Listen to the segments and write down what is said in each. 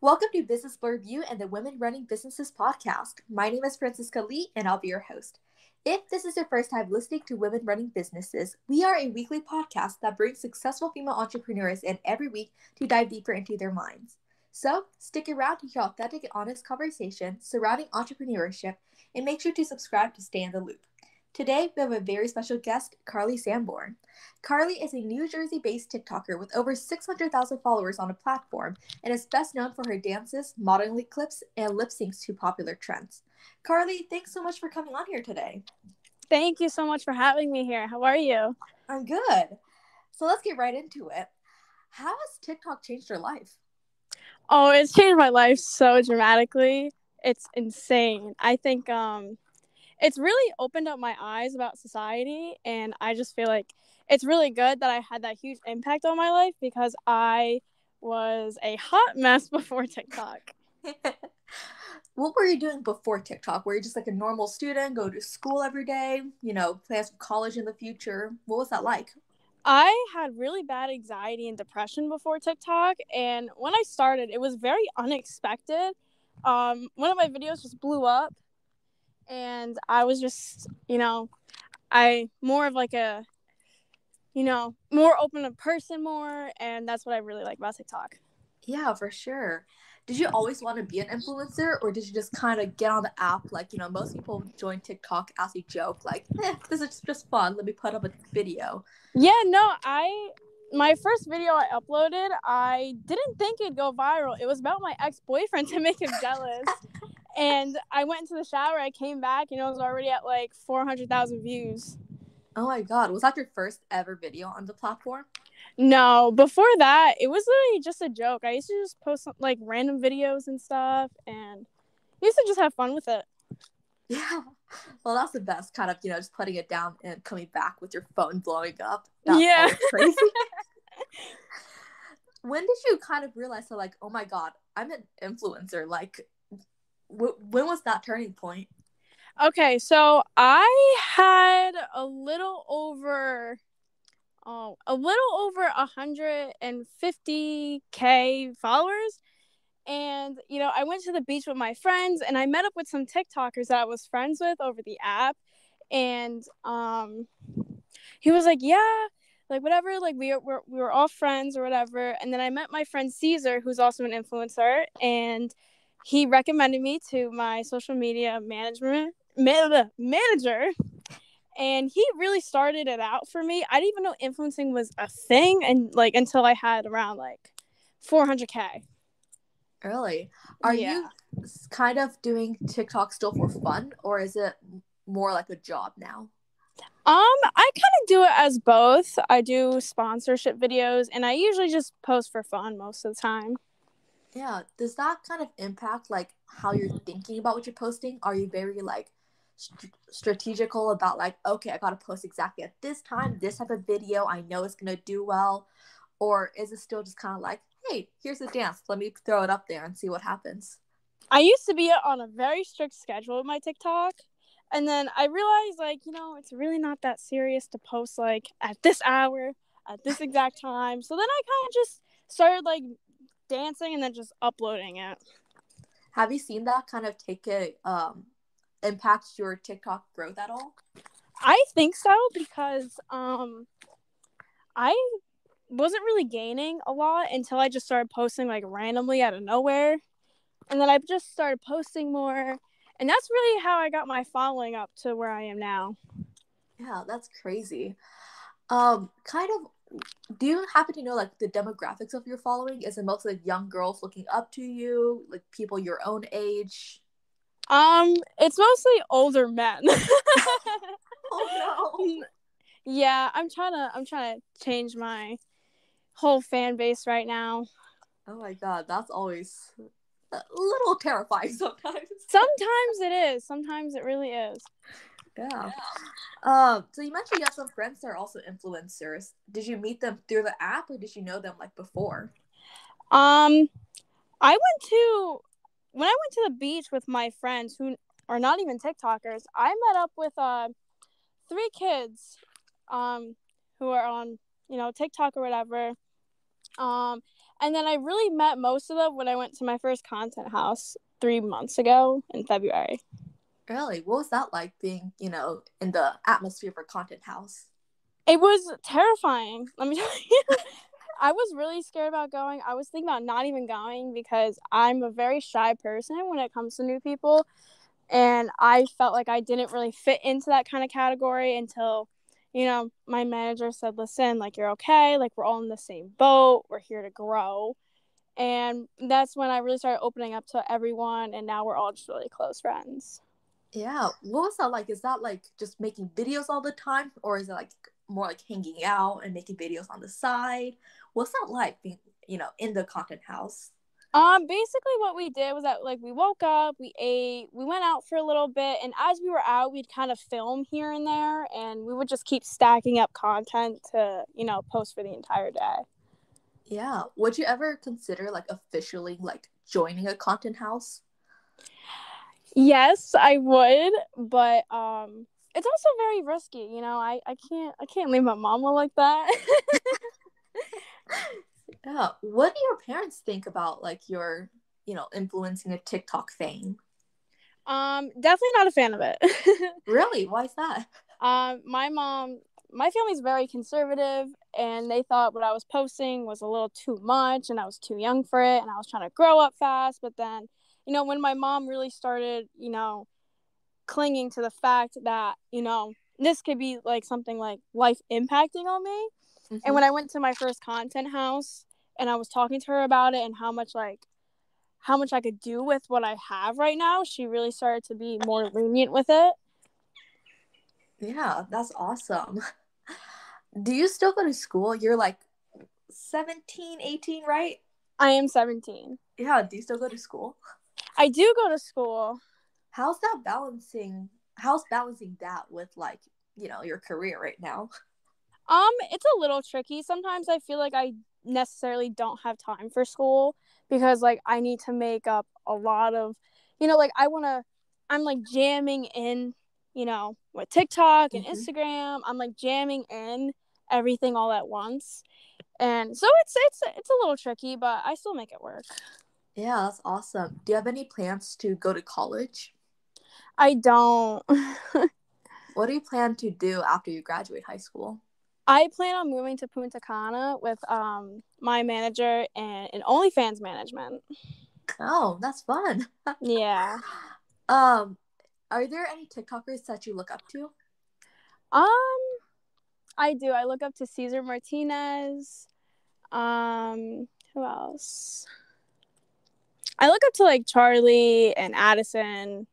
Welcome to Business Blurb You and the Women Running Businesses podcast. My name is Francisca Lee, and I'll be your host. If this is your first time listening to Women Running Businesses, we are a weekly podcast that brings successful female entrepreneurs in every week to dive deeper into their minds. So, stick around to hear authentic and honest conversation surrounding entrepreneurship, and make sure to subscribe to stay in the loop. Today, we have a very special guest, Carly Sanborn. Carly is a New Jersey-based TikToker with over 600,000 followers on the platform and is best known for her dances, modeling clips, and lip syncs to popular trends. Carly, thanks so much for coming on here today. Thank you so much for having me here. How are you? I'm good. So let's get right into it. How has TikTok changed your life? Oh, it's changed my life so dramatically. It's insane. I think it's really opened up my eyes about society, and I just feel like it's really good that I had that huge impact on my life because I was a hot mess before TikTok. What were you doing before TikTok? Were you just like a normal student, go to school every day, plans for college in the future? What was that like? I had really bad anxiety and depression before TikTok, and when I started, it was very unexpected. One of my videos just blew up, and I was just, I more of like a, more open of person more, and that's what I really like about TikTok. Yeah, for sure. Did you always want to be an influencer, or did you just kind of get on the app? Like, most people join TikTok as a joke, like, this is just fun. Let me put up a video. Yeah, no, my first video I uploaded, I didn't think it'd go viral. It was about my ex-boyfriend to make him jealous. And I went into the shower, I came back, it was already at like 400,000 views. Oh my God. Was that your first ever video on the platform? No, before that, it was literally just a joke. I used to just post like random videos and stuff, and I used to just have fun with it. Yeah. Well, that's the best kind of, just putting it down and coming back with your phone blowing up. That's always crazy. When did you kind of realize, like, oh my God, I'm an influencer? Like, when was that turning point? Okay, so I had a little over 150K followers. And, I went to the beach with my friends, and I met up with some TikTokers that I was friends with over the app. And he was like, yeah, like whatever, like we were all friends or whatever. And then I met my friend Caesar, who's also an influencer, and he recommended me to my social media manager. And he really started it out for me. I didn't even know influencing was a thing, and like until I had around like 400K. Really? Are you kind of doing TikTok still for fun, or is it more like a job now? I kind of do it as both. I do sponsorship videos, and I usually just post for fun most of the time. Yeah. Does that kind of impact like how you're thinking about what you're posting? Are you very like strategical about like, okay, I gotta post exactly at this time, this type of video, I know it's gonna do well? Or is it still just kind of like, hey, here's a dance, let me throw it up there and see what happens? I used to be on a very strict schedule with my TikTok, and then I realized like, it's really not that serious to post like at this hour, at this exact time. So then I kind of just started like dancing and then just uploading it. Have you seen that kind of impact your TikTok growth at all? I think so, because I wasn't really gaining a lot until I just started posting like randomly out of nowhere, and then I just started posting more, and that's really how I got my following up to where I am now. Yeah, that's crazy. Kind of, do you happen to know like the demographics of your following? Is it mostly like young girls looking up to you, like people your own age? It's mostly older men. Oh no. Yeah, I'm trying to change my whole fan base right now. Oh my God, that's always a little terrifying sometimes. Sometimes it is. Sometimes it really is. Yeah. So you mentioned you have some friends that are also influencers. Did you meet them through the app, or did you know them like before? I went to when I went to the beach with my friends who are not even TikTokers. I met up with 3 kids who are on TikTok or whatever. And then I really met most of them when I went to my first content house 3 months ago in February. Really? What was that like being, in the atmosphere for Content House? It was terrifying. Let me tell you. I was really scared about going. I was thinking about not even going because I'm a very shy person when it comes to new people. And I felt like I didn't really fit into that kind of category until, my manager said, listen, like, you're okay. Like, we're all in the same boat. We're here to grow. And that's when I really started opening up to everyone. And now we're all just really close friends. Yeah. What was that like? Is that like just making videos all the time? Or is it like more like hanging out and making videos on the side? What's that like being, in the Content House? Basically what we did was that, like, we woke up, we ate, we went out for a little bit, and as we were out, we'd kind of film here and there, and we would just keep stacking up content to, post for the entire day. Yeah. Would you ever consider like officially like joining a Content House? Yes, I would, but it's also very risky, I can't leave my mama like that. Yeah. What do your parents think about like your, influencing a TikTok fame? Definitely not a fan of it. Really? Why is that? My family's very conservative, and they thought what I was posting was a little too much, and I was too young for it, and I was trying to grow up fast. But then, when my mom really started, clinging to the fact that, this could be like something like life impacting on me. Mm-hmm. And when I went to my first content house and I was talking to her about it and how much I could do with what I have right now, she really started to be more lenient with it. Yeah, that's awesome. Do you still go to school? You're like 17, 18, right? I am 17. Yeah, do you still go to school? I do go to school. How's balancing that with like, your career right now? It's a little tricky. Sometimes I feel like I necessarily don't have time for school because like I need to make up a lot of, like I'm like jamming in, with TikTok and Instagram. I'm like jamming in everything all at once. And so it's a little tricky, but I still make it work. Yeah, that's awesome. Do you have any plans to go to college? I don't. What do you plan to do after you graduate high school? I plan on moving to Punta Cana with my manager and an OnlyFans management. Oh, that's fun. Yeah. Are there any TikTokers that you look up to? I do. I look up to Cesar Martinez. Who else? I look up to like Charlie and Addison.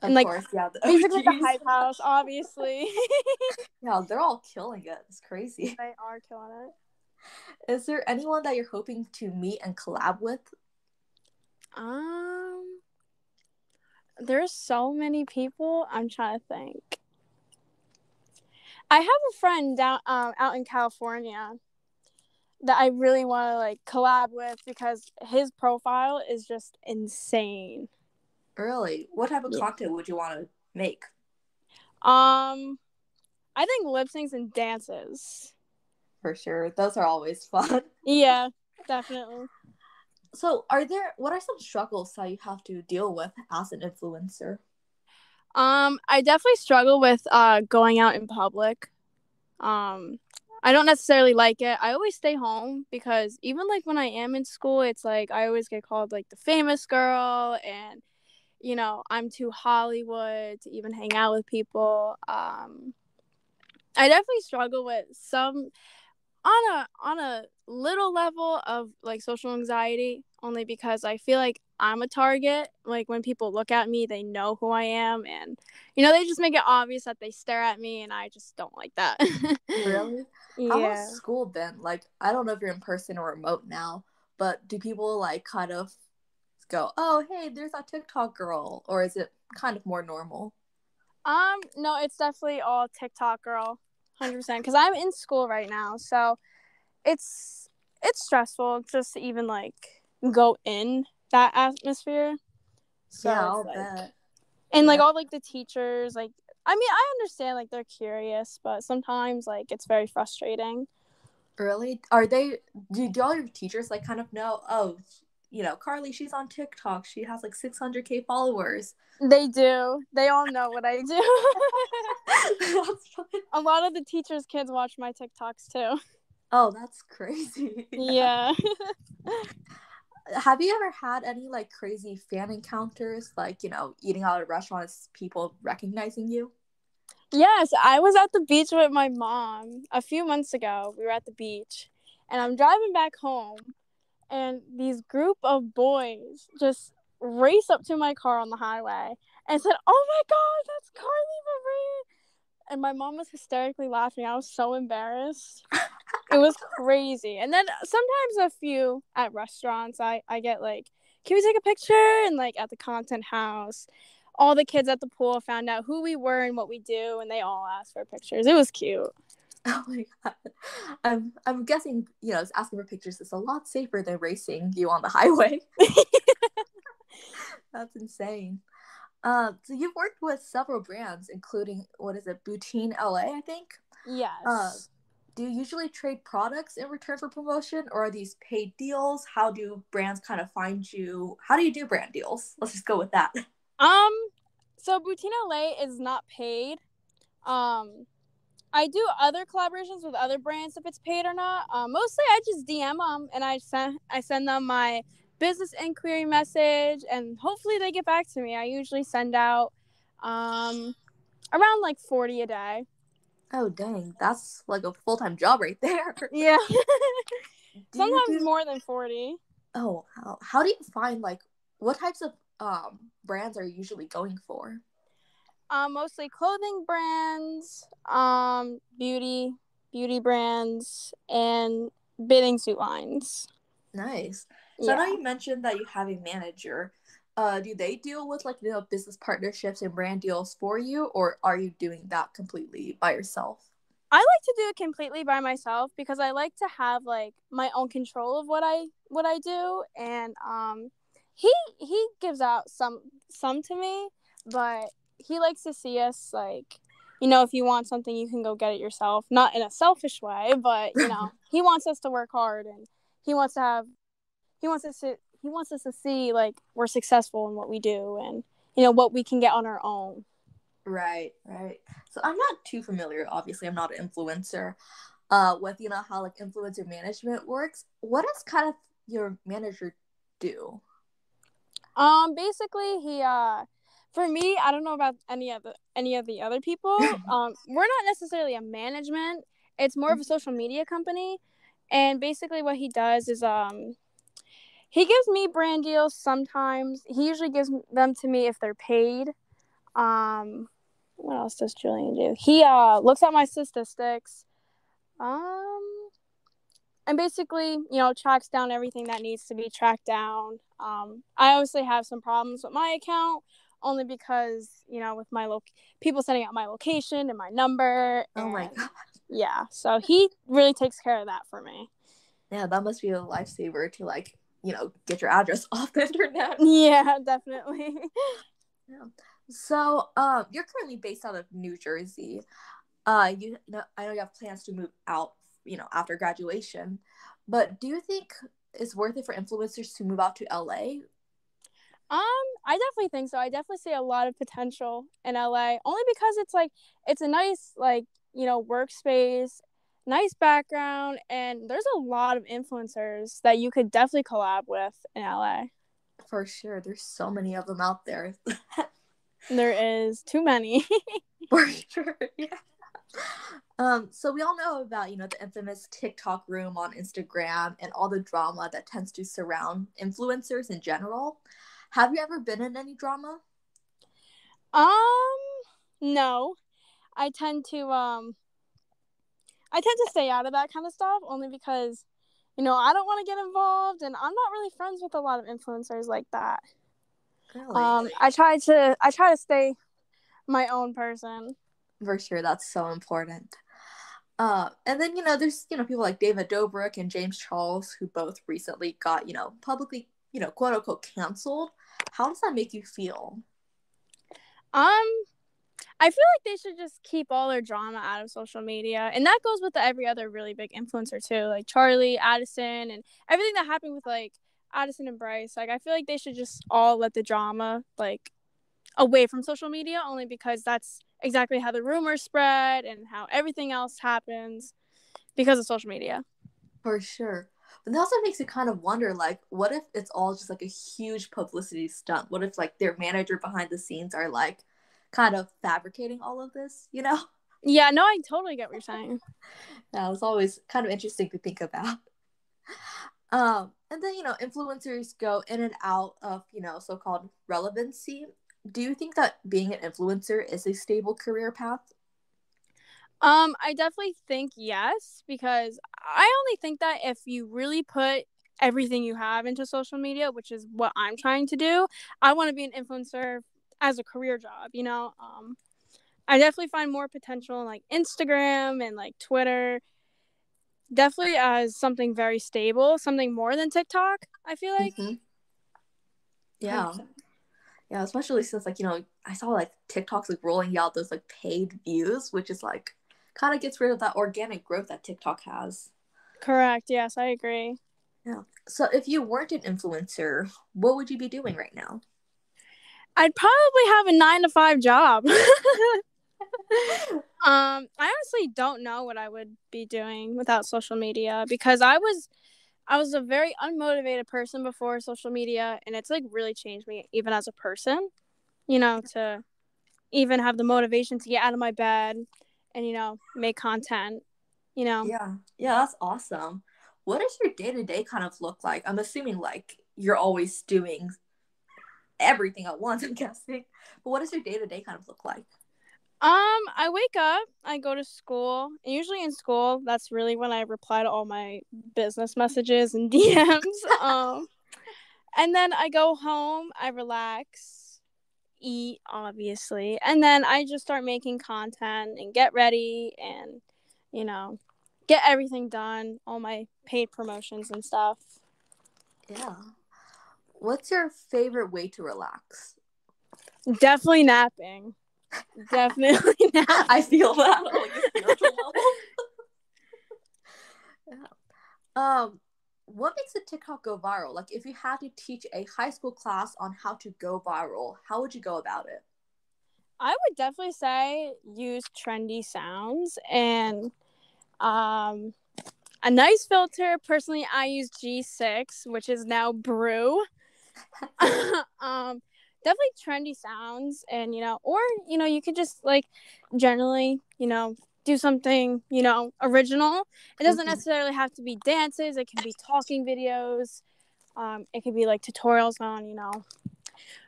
Of and like course, yeah. basically the Hype House, obviously. Yeah, they're all killing it. It's crazy. They are killing it. Is there anyone that you're hoping to meet and collab with? There's so many people. I'm trying to think. I have a friend down out in California that I really want to like collab with because his profile is just insane. Really? What type of content would you want to make? I think lip syncs and dances. For sure. Those are always fun. Yeah, definitely. So, what are some struggles that you have to deal with as an influencer? I definitely struggle with going out in public. I don't necessarily like it. I always stay home because even like when I am in school, it's like I always get called like the famous girl and I'm too Hollywood to even hang out with people. I definitely struggle with some on a little level of like social anxiety only because I feel like I'm a target. Like when people look at me, they know who I am and they just make it obvious that they stare at me and I just don't like that. Really? Yeah. How has school been? Like, I don't know if you're in person or remote now, but do people like kind of go, oh, hey, there's that TikTok girl, or is it kind of more normal? No, it's definitely all TikTok girl, 100%. Because I'm in school right now, so it's stressful just to even like go in that atmosphere. So Yeah, it's I'll like, bet. and like Yeah. all like the teachers, like I mean, I understand like they're curious, but sometimes like it's very frustrating. Really? Are they, do all your teachers like kind of know, oh, Carly, she's on TikTok. She has like 600K followers. They do. They all know what I do. That's funny. A lot of the teachers' kids watch my TikToks too. Oh, that's crazy. Yeah. Have you ever had any like crazy fan encounters, like, eating out at restaurants, people recognizing you? Yes, I was at the beach with my mom a few months ago. We were at the beach, and I'm driving back home, and these group of boys just race up to my car on the highway and said, "Oh my God, that's Carly Marie!" And my mom was hysterically laughing. I was so embarrassed. It was crazy. And then sometimes a few at restaurants, I get like, "Can we take a picture?" And like at the content house, all the kids at the pool found out who we were and what we do, and they all asked for pictures. It was cute. Oh my God. I'm guessing, asking for pictures is a lot safer than racing you on the highway. That's insane. So you've worked with several brands, including, what is it, Boutine LA, I think? Yes. Do you usually trade products in return for promotion, or are these paid deals? How do brands kind of find you? How do you do brand deals? Let's just go with that. So Boutine LA is not paid. I do other collaborations with other brands if it's paid or not. Mostly I just DM them and I send them my business inquiry message, and hopefully they get back to me. I usually send out around like 40 a day. Oh, dang. That's like a full-time job right there. Yeah. Do you Sometimes do... more than 40. Oh, how do you find, like, what types of brands are you usually going for? Mostly clothing brands, beauty brands, and bathing suit lines. Nice. So I know Yeah. you mentioned that you have a manager. Do they deal with, like, business partnerships and brand deals for you, or are you doing that completely by yourself? I like to do it completely by myself because I like to have like my own control of what I do, and he gives out some to me, but he likes to see us like, if you want something you can go get it yourself, not in a selfish way, but he wants us to work hard, and he wants to have he wants us to see like we're successful in what we do, and what we can get on our own. Right, right. So I'm not too familiar. Obviously, I'm not an influencer. With how like influencer management works. What does kind of your manager do? Basically he for me, I don't know about any of the other people. We're not necessarily a management. It's more of a social media company, and basically what he does is he gives me brand deals sometimes. He usually gives them to me if they're paid. What else does Julian do? He looks at my statistics. And basically, tracks down everything that needs to be tracked down. I obviously have some problems with my account, only because, with my people sending out my location and my number. Oh my And God. yeah, so he really takes care of that for me. Yeah, that must be a lifesaver to, like, get your address off the internet. Yeah, definitely. Yeah. So, you're currently based out of New Jersey. I know you have plans to move out, after graduation, but do you think it's worth it for influencers to move out to LA? I definitely think so. I definitely see a lot of potential in LA, only because it's a nice workspace, nice background, and there's a lot of influencers that you could definitely collab with in LA. For sure, there's so many of them out there. There is too many. For sure, yeah. So we all know about, the infamous TikTok room on Instagram and all the drama that tends to surround influencers in general. Have you ever been in any drama? No. I tend to stay out of that kind of stuff, only because I don't want to get involved, and I'm not really friends with a lot of influencers like that. Really? I try to stay my own person. For sure, that's so important. And then, there's, people like David Dobrik and James Charles, who both recently got, publicly, quote unquote canceled. How does that make you feel? I I feel like they should just keep all their drama out of social media. And that goes with every other really big influencer too, like Charlie, Addison, and everything that happened with like Addison and Bryce. Like I feel like they should just all let the drama like away from social media, only because that's exactly how the rumors spread and how everything else happens because of social media. For sure. But that also makes you kind of wonder, like, what if it's all just like a huge publicity stunt? What if like their manager behind the scenes are like kind of fabricating all of this, you know? Yeah, no, I totally get what you're saying. Yeah, it's always kind of interesting to think about. And then, influencers go in and out of, so-called relevancy. Do you think that being an influencer is a stable career path? I definitely think yes, because I only think that if you really put everything you have into social media, which is what I'm trying to do, I want to be an influencer as a career job, I definitely find more potential in like Instagram and like Twitter, definitely as something very stable, something more than TikTok, I feel like. Mm-hmm. Yeah. 100%. Yeah, especially since like, I saw like TikToks like rolling out those like paid views, which is like kind of gets rid of that organic growth that TikTok has. Correct. Yes, I agree. Yeah. So if you weren't an influencer, what would you be doing right now? I'd probably have a 9 to 5 job. I honestly don't know what I would be doing without social media, because I was a very unmotivated person before social media, and it's like really changed me even as a person, to even have the motivation to get out of my bed and, make content. Yeah. Yeah, that's awesome. What does your day-to-day kind of look like? I'm assuming like you're always doing everything at once, I'm guessing. But what does your day-to-day kind of look like? I wake up, I go to school, and usually in school, that's really when I reply to all my business messages and DMs. And then I go home, I relax, eat, obviously, and then I just start making content and get ready and, you know, get everything done, all my paid promotions and stuff. Yeah. What's your favorite way to relax? Definitely napping. Definitely napping. I feel that on like a spiritual level. Yeah. What makes a TikTok go viral? Like, if you had to teach a high school class on how to go viral, how would you go about it? I would definitely say use trendy sounds and a nice filter. Personally, I use G6, which is now Brew. Definitely trendy sounds, and or you could just like generally do something original. It doesn't Mm-hmm. necessarily have to be dances. It can be talking videos. It could be like tutorials on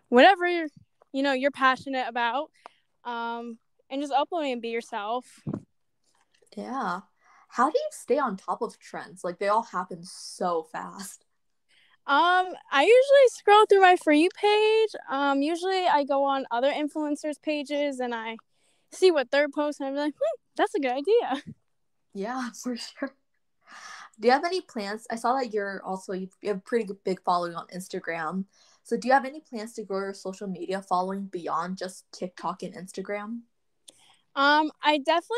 whatever you're passionate about. And just upload and be yourself. Yeah. How do you stay on top of trends? Like, they all happen so fast. I usually scroll through my For You page. Usually I go on other influencers' pages and I see what they're posting. I'm like, that's a good idea. Yeah, for sure. Do you have any plans? I saw that you have a pretty big following on Instagram. So, do you have any plans to grow your social media following beyond just TikTok and Instagram? I definitely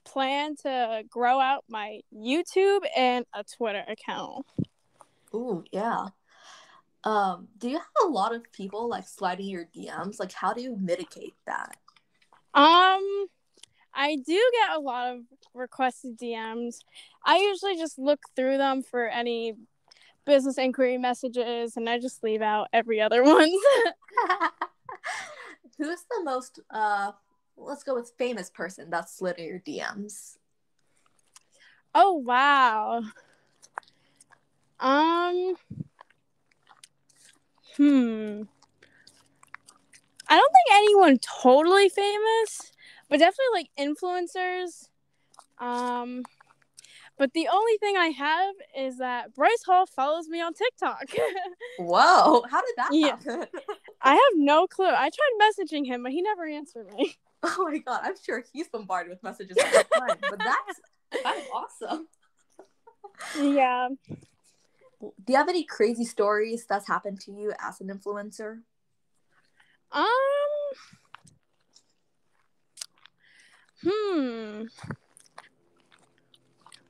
plan to grow out my YouTube and a Twitter account. Ooh, yeah. Do you have a lot of people like sliding your DMs? Like, how do you mitigate that? Um, I do get a lot of requested DMs. I usually just look through them for any business inquiry messages, and I just leave out every other one. Who's the most let's go with famous person that slid in your DMs? Oh wow. Um. I don't think anyone totally famous, but definitely like influencers. Um. But the only thing I have is that Bryce Hall follows me on TikTok. Whoa, how did that Yeah. happen? I have no clue. I tried messaging him, but he never answered me. Oh my god, I'm sure he's bombarded with messages all the time, but that's kind of awesome. Yeah. Do you have any crazy stories that's happened to you as an influencer? Um, I'm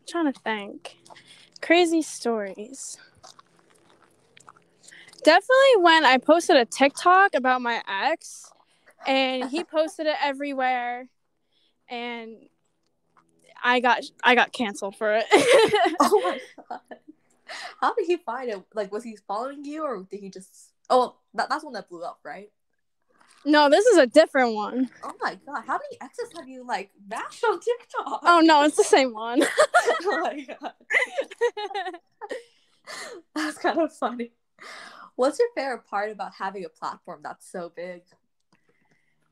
trying to think. Crazy stories. Definitely when I posted a TikTok about my ex, and he posted it everywhere, and I got canceled for it. Oh my god. How did he find it? Like, was he following you, or did he just... Oh, that's one that blew up, right? No, this is a different one. Oh my god. How many exes have you, like, bashed on TikTok? Oh no, it's the same one. Oh my god. That's kind of funny. What's your favorite part about having a platform that's so big?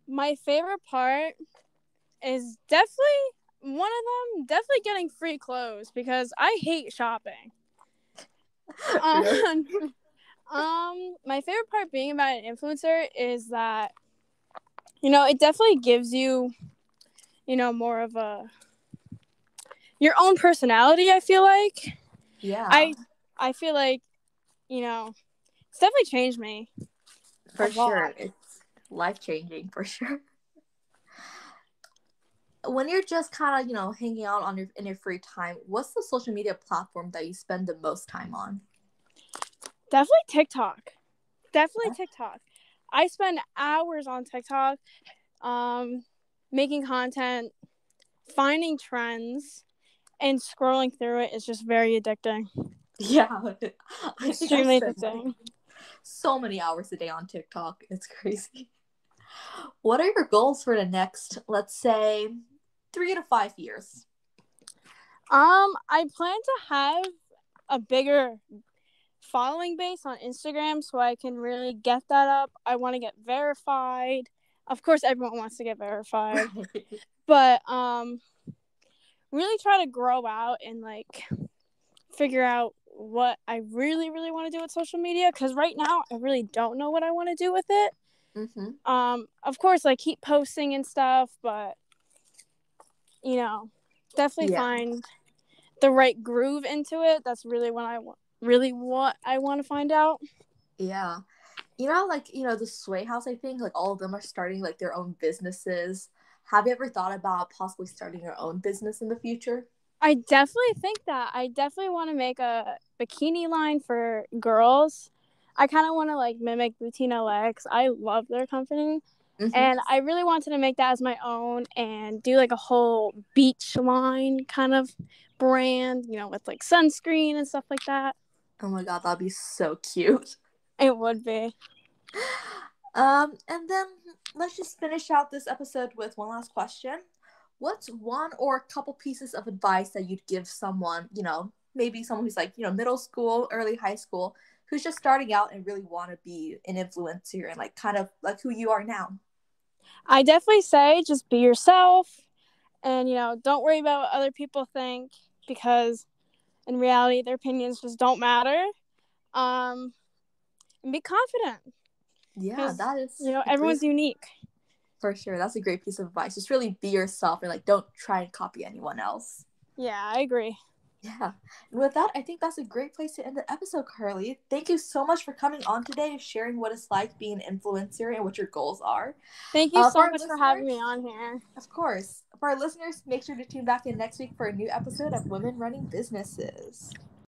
My favorite part is definitely getting free clothes, because I hate shopping. Really? My favorite part being about an influencer is that, it definitely gives you, more of your own personality, I feel like. Yeah. I feel like, it's definitely changed me. For a sure. lot. It's life-changing, for sure. When you're just kind of, hanging out in your free time, what's the social media platform that you spend the most time on? Definitely TikTok. Definitely Yeah. TikTok. I spend hours on TikTok, making content, finding trends, and scrolling through it is just very addicting. Yeah. I think I Extremely spend like addicting. so many hours a day on TikTok. It's crazy. What are your goals for the next, let's say, 3 to 5 years? I plan to have a bigger following base on Instagram so I can really get that up. I want to get verified. Of course, everyone wants to get verified, Right. but really try to grow out and like figure out what I really, really want to do with social media, because right now I really don't know what I want to do with it. Of course, like keep posting and stuff, but definitely Yeah. find the right groove into it. That's really what I want to find out. Yeah. The Sway House, I think, like, all of them are starting, like, their own businesses. Have you ever thought about possibly starting your own business in the future? I definitely think that. I definitely want to make a bikini line for girls. I kind of want to like mimic Boutique LX. I love their company. Mm-hmm. And I really wanted to make that as my own and do like a whole beach line kind of brand, with like sunscreen and stuff like that. Oh my god, that'd be so cute. It would be. And then let's just finish out this episode with one last question. What's one or a couple pieces of advice that you'd give someone, maybe someone who's like, middle school, early high school, who's just starting out and really want to be an influencer and like kind of like who you are now? I definitely say just be yourself and, don't worry about what other people think, because in reality, their opinions just don't matter. And be confident, Yeah, because, that is a great... everyone's unique. For sure. That's a great piece of advice. Just really be yourself and like don't try and copy anyone else. Yeah, I agree. Yeah. And with that, I think that's a great place to end the episode, Carly. Thank you so much for coming on today and sharing what it's like being an influencer and what your goals are. Thank you For so our much for having me listeners, on here. of course. For our listeners, make sure to tune back in next week for a new episode of Women Running Businesses.